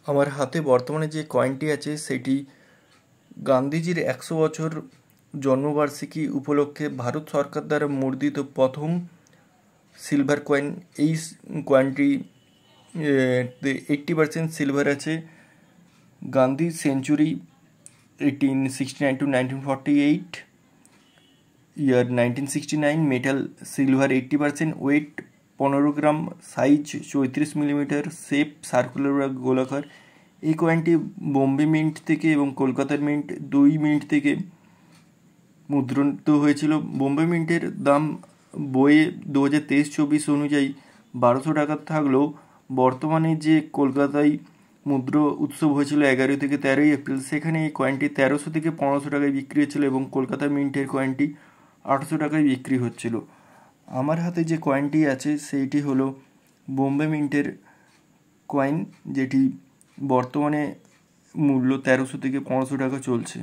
আমার হাতে বর্তমানে যে কয়েনটি আছে সেটি গান্ধীজির 100 বছর জন্মবার্ষিকী উপলক্ষে ভারত সরকার দ্বারা মুদ্রিত প্রথম সিলভার কয়েন। এই কয়েনটি 80% সিলভার আছে। Gandhi century 1869 to 1948, year 1969, metal silver 80%, weight 15 gram, size 34 millimetre, shape circular বা গোলাকার। এই কয়েনটি বোম্বে মিন্ট থেকে এবং কলকাতার মিন্ট 2 মিনিট থেকে মুদ্রিত হয়েছিল। বোম্বে মিন্টের দাম বইয়ে 2023-24 অনুযায়ী 1200 টাকা থাকলেও বর্তমানে যে কলকাতায় মুদ্রা উৎসব হয়েছিল 11 থেকে 13 এপ্রিল, সেখানে এই কয়েনটি 1300 থেকে 1500 টাকায় বিক্রি হচ্ছিল এবং কলকাতা মিন্টের কয়েনটি 800 টাকায় বিক্রি হচ্ছিল। আমার হাতে যে কয়েনটি আছে সেইটি হলো বোম্বে মিন্টের কয়েন, যেটি বর্তমানে মূল্য 1300 থেকে 1500 টাকা চলছে।